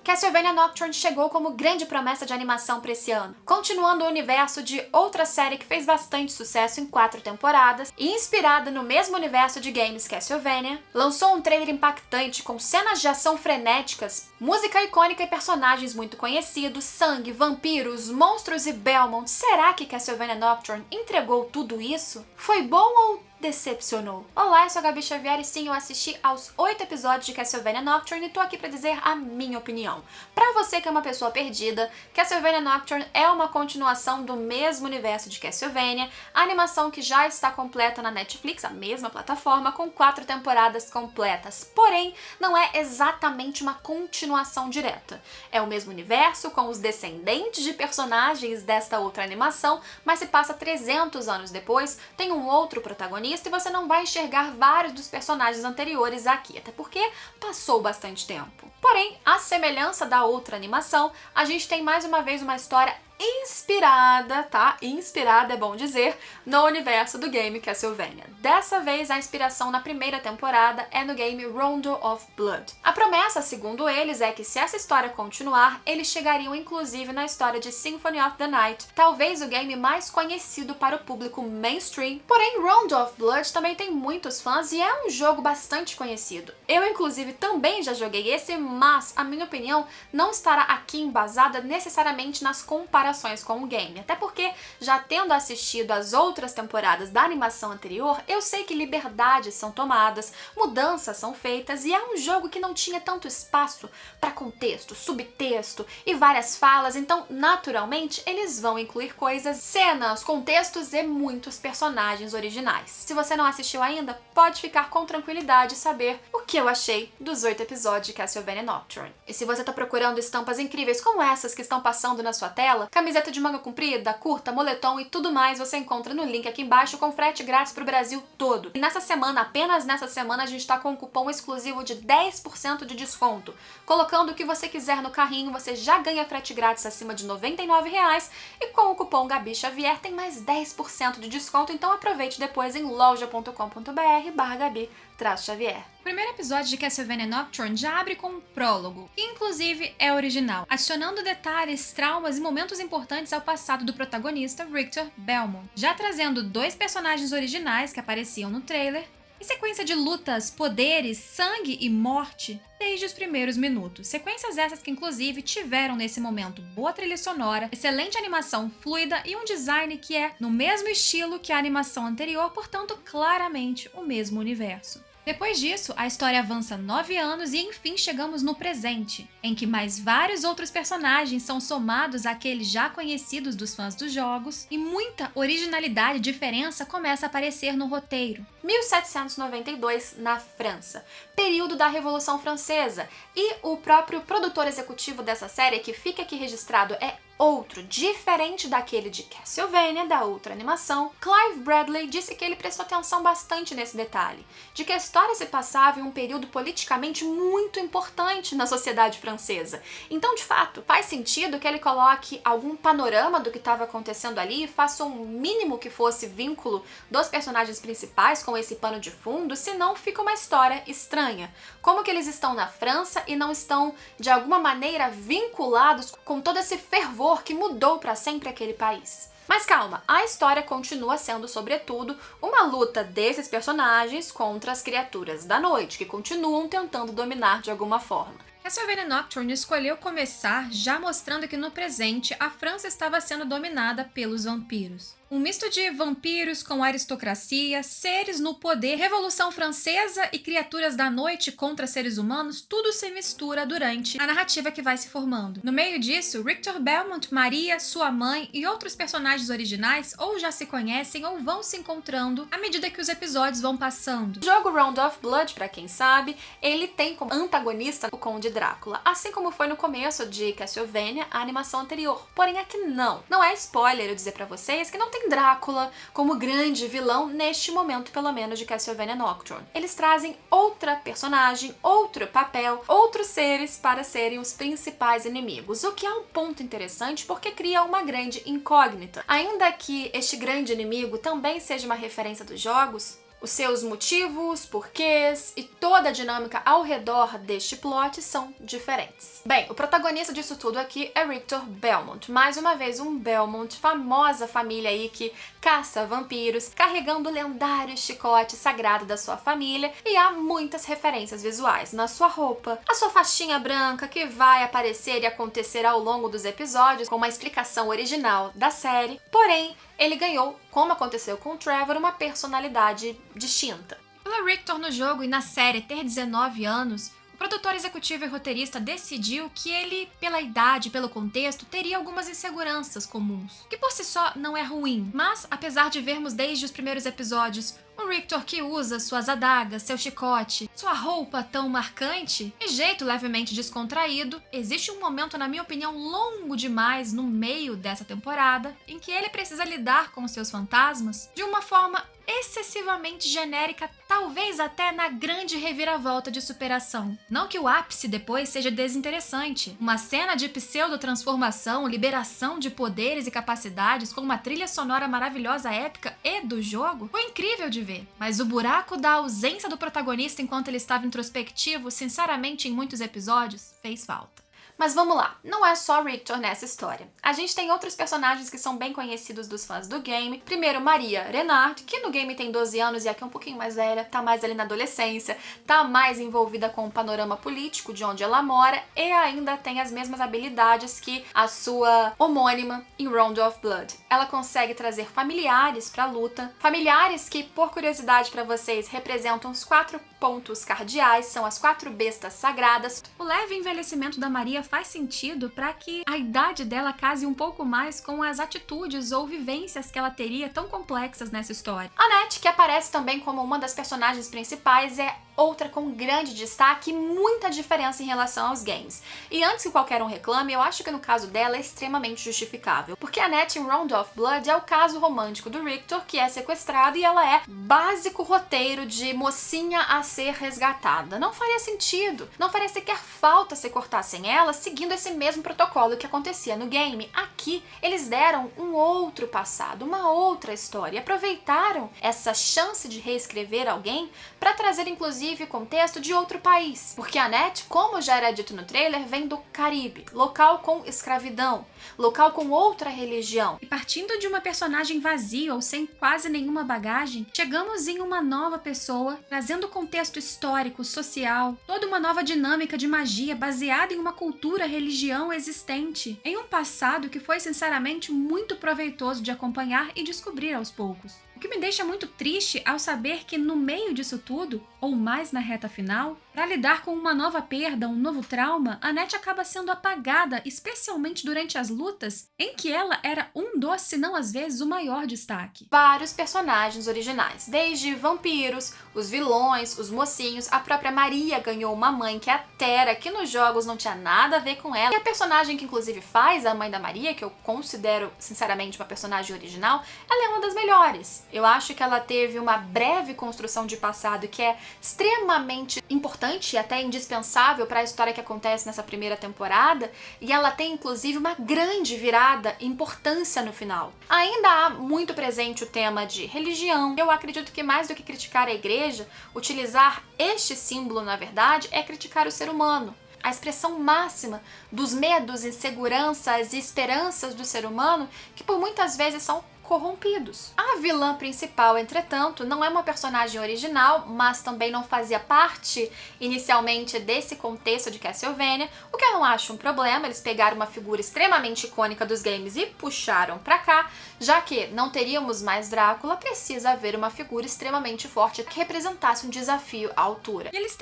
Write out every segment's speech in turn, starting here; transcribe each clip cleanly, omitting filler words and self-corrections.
Castlevania Nocturne chegou como grande promessa de animação para esse ano, continuando o universo de outra série que fez bastante sucesso em 4 temporadas e inspirada no mesmo universo de games Castlevania, lançou um trailer impactante com cenas de ação frenéticas, música icônica e personagens muito conhecidos, sangue, vampiros, monstros e Belmont. Será que Castlevania Nocturne entregou tudo isso? Foi bom ou decepcionou? Olá, eu sou a Gabi Xavier e sim, eu assisti aos 8 episódios de Castlevania Nocturne e tô aqui pra dizer a minha opinião. Pra você que é uma pessoa perdida, Castlevania Nocturne é uma continuação do mesmo universo de Castlevania, a animação que já está completa na Netflix, a mesma plataforma, com 4 temporadas completas. Porém, não é exatamente uma continuação direta. É o mesmo universo, com os descendentes de personagens desta outra animação, mas se passa 300 anos depois, tem um outro protagonista e você não vai enxergar vários dos personagens anteriores aqui, até porque passou bastante tempo. Porém, à semelhança da outra animação, a gente tem mais uma vez uma história inspirada, tá? Inspirada é bom dizer, no universo do game Castlevania. Dessa vez, a inspiração na primeira temporada é no game Rondo of Blood. A promessa, segundo eles, é que se essa história continuar, eles chegariam inclusive na história de Symphony of the Night, talvez o game mais conhecido para o público mainstream. Porém, Rondo of Blood também tem muitos fãs e é um jogo bastante conhecido. Eu, inclusive, também já joguei esse, mas a minha opinião não estará aqui embasada necessariamente nas comparações com o game, até porque, já tendo assistido as outras temporadas da animação anterior, eu sei que liberdades são tomadas, mudanças são feitas e é um jogo que não tinha tanto espaço para contexto, subtexto e várias falas, então naturalmente eles vão incluir coisas, cenas, contextos e muitos personagens originais. Se você não assistiu ainda, pode ficar com tranquilidade e saber o que eu achei dos 8 episódios de Castlevania Nocturne. E se você tá procurando estampas incríveis como essas que estão passando na sua tela, camiseta de manga comprida, curta, moletom e tudo mais você encontra no link aqui embaixo com frete grátis pro Brasil todo. E nessa semana, apenas nessa semana, a gente tá com um cupom exclusivo de 10% de desconto. Colocando o que você quiser no carrinho, você já ganha frete grátis acima de R$ 99,00 e com o cupom Gabi Xavier tem mais 10% de desconto, então aproveite depois em loja.com.br/Gabi-Xavier. O primeiro episódio de Castlevania Nocturne já abre com um prólogo, que inclusive é original, adicionando detalhes, traumas e momentos importantes ao passado do protagonista, Richter Belmont, já trazendo 2 personagens originais que apareciam no trailer, e sequência de lutas, poderes, sangue e morte desde os primeiros minutos. Sequências essas que inclusive tiveram nesse momento boa trilha sonora, excelente animação fluida e um design que é no mesmo estilo que a animação anterior, portanto claramente o mesmo universo. Depois disso, a história avança 9 anos e enfim chegamos no presente, em que mais vários outros personagens são somados àqueles já conhecidos dos fãs dos jogos e muita originalidade e diferença começa a aparecer no roteiro. 1792, na França, período da Revolução Francesa, e o próprio produtor executivo dessa série, que fica aqui registrado, é outro, diferente daquele de Castlevania, da outra animação. Clive Bradley disse que ele prestou atenção bastante nesse detalhe, de que a história se passava em um período politicamente muito importante na sociedade francesa. Então, de fato, faz sentido que ele coloque algum panorama do que estava acontecendo ali e faça um mínimo que fosse vínculo dos personagens principais com esse pano de fundo, senão fica uma história estranha. Como que eles estão na França e não estão, de alguma maneira, vinculados com todo esse fervor que mudou para sempre aquele país. Mas calma, a história continua sendo, sobretudo, uma luta desses personagens contra as criaturas da noite, que continuam tentando dominar de alguma forma. Castlevania Nocturne escolheu começar já mostrando que no presente a França estava sendo dominada pelos vampiros. Um misto de vampiros com aristocracia, seres no poder, Revolução Francesa e criaturas da noite contra seres humanos, tudo se mistura durante a narrativa que vai se formando. No meio disso, Richter Belmont, Maria, sua mãe e outros personagens originais ou já se conhecem ou vão se encontrando à medida que os episódios vão passando. O jogo Round of Blood, pra quem sabe, ele tem como antagonista o Conde Drácula, assim como foi no começo de Castlevania, a animação anterior. Porém, aqui não. Não é spoiler eu dizer pra vocês que não tem Drácula como grande vilão neste momento, pelo menos, de Castlevania Nocturne. Eles trazem outra personagem, outro papel, outros seres para serem os principais inimigos, o que é um ponto interessante porque cria uma grande incógnita. Ainda que este grande inimigo também seja uma referência dos jogos, Os seus motivos, porquês e toda a dinâmica ao redor deste plot são diferentes. Bem, o protagonista disso tudo aqui é Richter Belmont. Mais uma vez, um Belmont, famosa família aí que caça vampiros, carregando o lendário chicote sagrado da sua família, e há muitas referências visuais na sua roupa, a sua faixinha branca que vai aparecer e acontecer ao longo dos episódios com uma explicação original da série, porém, ele ganhou, como aconteceu com o Trevor, uma personalidade distinta. Pelo Richter no jogo e na série ter 19 anos, o produtor executivo e roteirista decidiu que ele, pela idade e pelo contexto, teria algumas inseguranças comuns, que por si só não é ruim, mas apesar de vermos desde os primeiros episódios um Richter que usa suas adagas, seu chicote, sua roupa tão marcante e jeito levemente descontraído, existe um momento, na minha opinião, longo demais no meio dessa temporada em que ele precisa lidar com seus fantasmas de uma forma excessivamente genérica, talvez até na grande reviravolta de superação. Não que o ápice depois seja desinteressante. Uma cena de pseudo-transformação, liberação de poderes e capacidades com uma trilha sonora maravilhosa, épica e do jogo foi incrível de ver. Mas o buraco da ausência do protagonista enquanto ele estava introspectivo, sinceramente, em muitos episódios, fez falta. Mas vamos lá, não é só Richter nessa história. A gente tem outros personagens que são bem conhecidos dos fãs do game. Primeiro, Maria Renard, que no game tem 12 anos e aqui é um pouquinho mais velha, tá mais ali na adolescência, tá mais envolvida com o panorama político de onde ela mora e ainda tem as mesmas habilidades que a sua homônima em Round of Blood. Ela consegue trazer familiares pra luta, familiares que, por curiosidade pra vocês, representam os 4 pontos cardeais, são as 4 bestas sagradas. O leve envelhecimento da Maria faz sentido para que a idade dela case um pouco mais com as atitudes ou vivências que ela teria tão complexas nessa história. A Annette, que aparece também como uma das personagens principais, é outra com grande destaque e muita diferença em relação aos games. E antes que qualquer um reclame, eu acho que no caso dela é extremamente justificável, porque a Annette em Round of Blood é o caso romântico do Richter, que é sequestrado, e ela é básico roteiro de mocinha a ser resgatada. Não faria sentido, não faria sequer falta se cortassem ela seguindo esse mesmo protocolo que acontecia no game. Aqui, eles deram um outro passado, uma outra história, e aproveitaram essa chance de reescrever alguém para trazer inclusive contexto de outro país, porque a Annette, como já era dito no trailer, vem do Caribe, local com escravidão, local com outra religião. E partindo de uma personagem vazia ou sem quase nenhuma bagagem, chegamos em uma nova pessoa, trazendo contexto histórico, social, toda uma nova dinâmica de magia baseada em uma cultura, religião existente, em um passado que foi sinceramente muito proveitoso de acompanhar e descobrir aos poucos. O que me deixa muito triste ao saber que no meio disso tudo, ou mais na reta final, para lidar com uma nova perda, um novo trauma, Annette acaba sendo apagada, especialmente durante as lutas, em que ela era um dos, se não às vezes, o maior destaque. Vários personagens originais, desde vampiros, os vilões, os mocinhos, a própria Maria ganhou uma mãe que é a Tera, que nos jogos não tinha nada a ver com ela, e a personagem que inclusive faz a mãe da Maria, que eu considero sinceramente uma personagem original, ela é uma das melhores. Eu acho que ela teve uma breve construção de passado que é extremamente importante e até indispensável para a história que acontece nessa primeira temporada, e ela tem inclusive uma grande virada e importância no final. Ainda há muito presente o tema de religião. Eu acredito que mais do que criticar a igreja, utilizar este símbolo, na verdade, é criticar o ser humano. A expressão máxima dos medos, inseguranças e esperanças do ser humano, que por muitas vezes são corrompidos. A vilã principal, entretanto, não é uma personagem original, mas também não fazia parte inicialmente desse contexto de Castlevania, o que eu não acho um problema. Eles pegaram uma figura extremamente icônica dos games e puxaram pra cá. Já que não teríamos mais Drácula, precisa haver uma figura extremamente forte que representasse um desafio à altura. E eles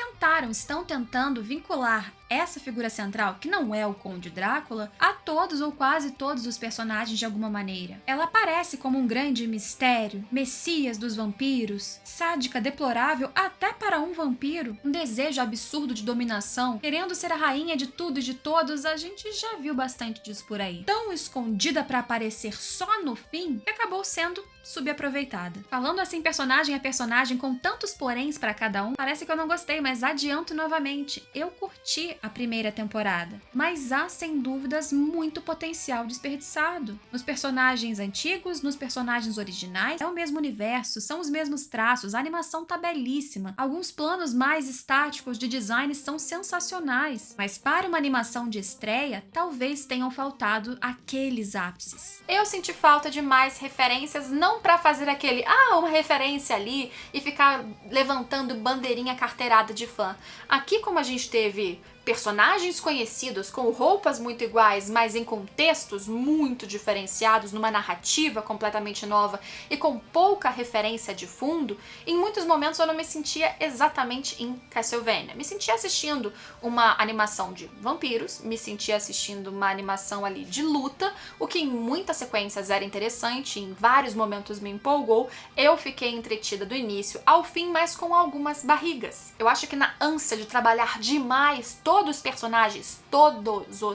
estão tentando vincular essa figura central, que não é o Conde Drácula, a todos ou quase todos os personagens de alguma maneira. Ela aparece como um grande mistério, messias dos vampiros, sádica, deplorável até para um vampiro, um desejo absurdo de dominação, querendo ser a rainha de tudo e de todos. A gente já viu bastante disso por aí. Tão escondida para aparecer só no fim, que acabou sendo subaproveitada. Falando assim personagem a personagem, com tantos poréns para cada um, parece que eu não gostei, mas adianto novamente, eu curti vi a primeira temporada, mas há sem dúvidas muito potencial desperdiçado. Nos personagens antigos, nos personagens originais, é o mesmo universo, são os mesmos traços, a animação tá belíssima. Alguns planos mais estáticos de design são sensacionais, mas para uma animação de estreia, talvez tenham faltado aqueles ápices. Eu senti falta de mais referências, não para fazer aquele, uma referência ali e ficar levantando bandeirinha carteirada de fã. Aqui, como a gente teve personagens conhecidos com roupas muito iguais, mas em contextos muito diferenciados, numa narrativa completamente nova e com pouca referência de fundo, em muitos momentos eu não me sentia exatamente em Castlevania. Me sentia assistindo uma animação de vampiros, me sentia assistindo uma animação ali de luta, o que em muitas sequências era interessante, em vários momentos me empolgou. Eu fiquei entretida do início ao fim, mas com algumas barrigas. Eu acho que na ânsia de trabalhar demais todos os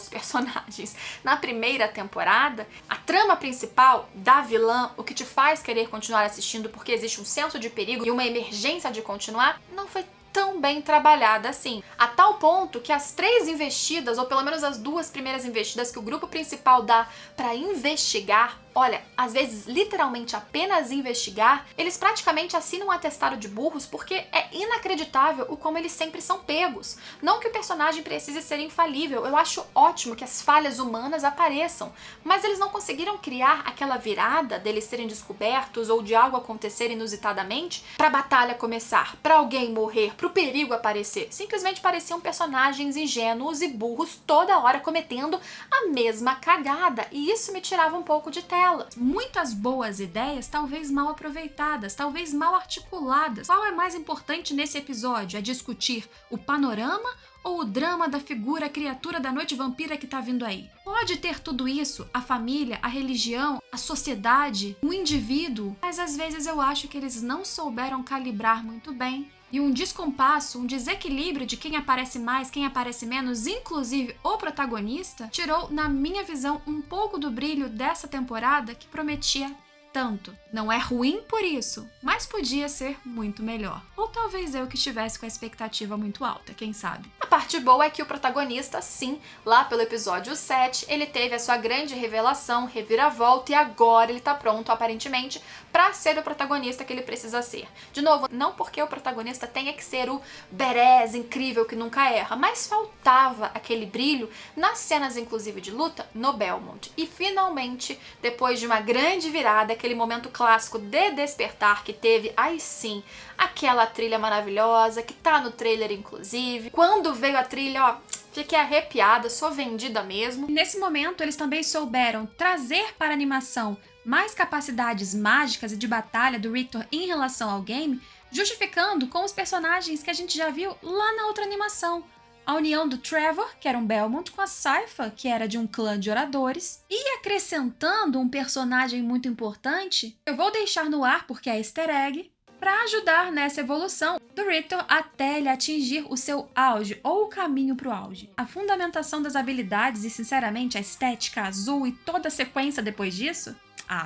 personagens na primeira temporada, a trama principal da vilã, o que te faz querer continuar assistindo porque existe um senso de perigo e uma emergência de continuar, não foi tão bem trabalhada assim. A tal ponto que as 3 investidas, ou pelo menos as 2 primeiras investidas que o grupo principal dá pra investigar, olha, às vezes literalmente apenas investigar, eles praticamente assinam um atestado de burros porque é inacreditável o como eles sempre são pegos. Não que o personagem precise ser infalível, eu acho ótimo que as falhas humanas apareçam, mas eles não conseguiram criar aquela virada deles serem descobertos ou de algo acontecer inusitadamente pra batalha começar, pra alguém morrer, pro perigo aparecer. Simplesmente pareciam personagens ingênuos e burros toda hora cometendo a mesma cagada, e isso me tirava um pouco de tela. Muitas boas ideias, talvez mal aproveitadas, talvez mal articuladas. Qual é mais importante nesse episódio? É discutir o panorama ou o drama da figura, a criatura da noite vampira que tá vindo aí? Pode ter tudo isso, a família, a religião, a sociedade, o indivíduo, mas às vezes eu acho que eles não souberam calibrar muito bem. E um descompasso, um desequilíbrio de quem aparece mais, quem aparece menos, inclusive o protagonista, tirou, na minha visão, um pouco do brilho dessa temporada que prometia tanto. Não é ruim por isso, mas podia ser muito melhor. Ou talvez eu que estivesse com a expectativa muito alta, quem sabe. A parte boa é que o protagonista, sim, lá pelo episódio 7, ele teve a sua grande revelação, reviravolta, e agora ele tá pronto, aparentemente, pra ser o protagonista que ele precisa ser. De novo, não porque o protagonista tenha que ser o badass incrível que nunca erra, mas faltava aquele brilho nas cenas, inclusive, de luta no Belmont. E finalmente, depois de uma grande virada, aquele momento clássico de despertar que teve, aí sim, aquela trilha maravilhosa que tá no trailer, inclusive. Quando veio a trilha, fiquei arrepiada, sou vendida mesmo. Nesse momento, eles também souberam trazer para a animação mais capacidades mágicas e de batalha do Richter em relação ao game, justificando com os personagens que a gente já viu lá na outra animação. A união do Trevor, que era um Belmont, com a Sypha, que era de um clã de oradores, e acrescentando um personagem muito importante, eu vou deixar no ar porque é easter egg, para ajudar nessa evolução do Richter até ele atingir o seu auge, ou o caminho para o auge. A fundamentação das habilidades e, sinceramente, a estética azul e toda a sequência depois disso,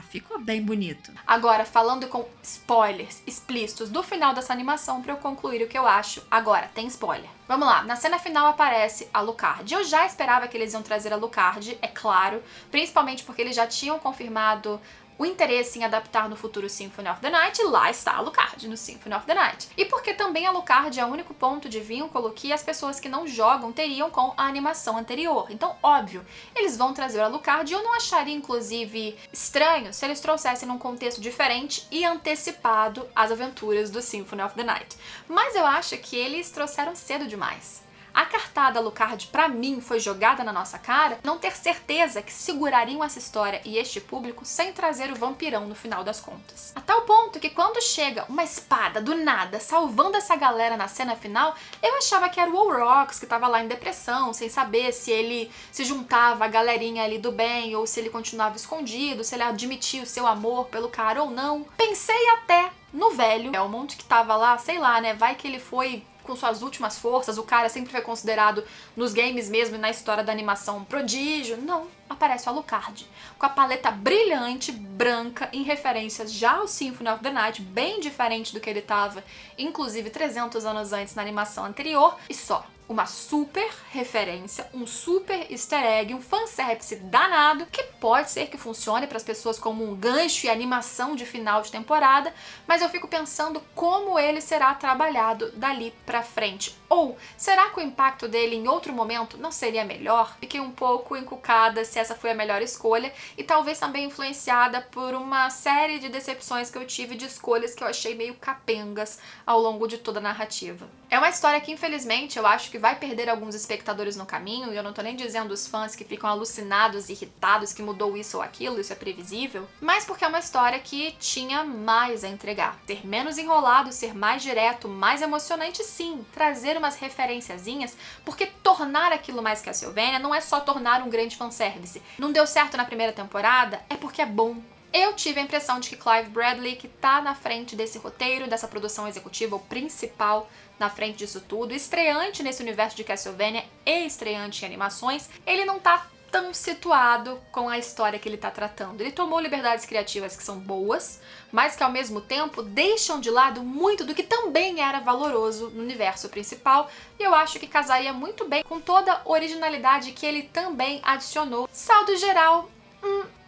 ficou bem bonito. Agora, falando com spoilers explícitos do final dessa animação para eu concluir o que eu acho. Agora, tem spoiler. Vamos lá, na cena final aparece a Alucard. Eu já esperava que eles iam trazer a Alucard, é claro, principalmente porque eles já tinham confirmado o interesse em adaptar no futuro Symphony of the Night, e lá está a Alucard no Symphony of the Night. E porque também a Alucard é o único ponto de vínculo que as pessoas que não jogam teriam com a animação anterior. Então, óbvio, eles vão trazer a Alucard, e eu não acharia, inclusive, estranho se eles trouxessem num contexto diferente e antecipado as aventuras do Symphony of the Night. Mas eu acho que eles trouxeram cedo demais. A cartada Alucard, pra mim, foi jogada na nossa cara não ter certeza que segurariam essa história e este público sem trazer o vampirão no final das contas. A tal ponto que quando chega uma espada do nada salvando essa galera na cena final, eu achava que era o Olrox que tava lá em depressão, sem saber se ele se juntava à galerinha ali do bem ou se ele continuava escondido, se ele admitia o seu amor pelo cara ou não. Pensei até no velho Belmont que tava lá, sei lá, né, vai que ele foi com suas últimas forças, o cara sempre foi considerado nos games mesmo e na história da animação um prodígio. Não, aparece o Alucard, com a paleta brilhante, branca, em referências já ao Symphony of the Night, bem diferente do que ele tava, inclusive 300 anos antes na animação anterior, e só. uma super referência, um super easter egg, um fanservice danado, que pode ser que funcione para as pessoas como um gancho e animação de final de temporada, mas eu fico pensando como ele será trabalhado dali pra frente. Ou será que o impacto dele em outro momento não seria melhor? Fiquei um pouco encucada se essa foi a melhor escolha e talvez também influenciada por uma série de decepções que eu tive de escolhas que eu achei meio capengas ao longo de toda a narrativa. É uma história que, infelizmente, eu acho que vai perder alguns espectadores no caminho, e eu não tô nem dizendo os fãs que ficam alucinados e irritados que mudou isso ou aquilo, isso é previsível, mas porque é uma história que tinha mais a entregar. Ser menos enrolado, ser mais direto, mais emocionante, sim, trazer umas referenciazinhas, porque tornar aquilo mais Castlevania não é só tornar um grande fanservice. Não deu certo na primeira temporada, é porque é bom. Eu tive a impressão de que Clive Bradley, que tá na frente desse roteiro, dessa produção executiva, o principal na frente disso tudo, estreante nesse universo de Castlevania e estreante em animações, ele não tá tão situado com a história que ele tá tratando. Ele tomou liberdades criativas que são boas, mas que ao mesmo tempo deixam de lado muito do que também era valoroso no universo principal, e eu acho que casaria muito bem com toda a originalidade que ele também adicionou. Saldo geral,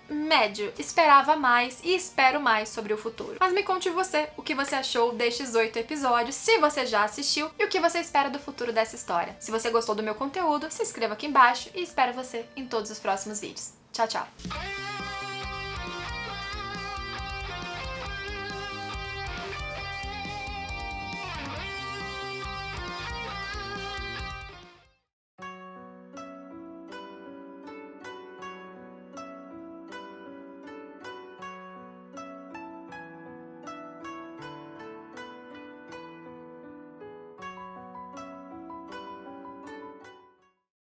médio. Esperava mais e espero mais sobre o futuro. Mas me conte você o que você achou destes 8 episódios, se você já assistiu, e o que você espera do futuro dessa história. Se você gostou do meu conteúdo, se inscreva aqui embaixo e espero você em todos os próximos vídeos. Tchau, tchau!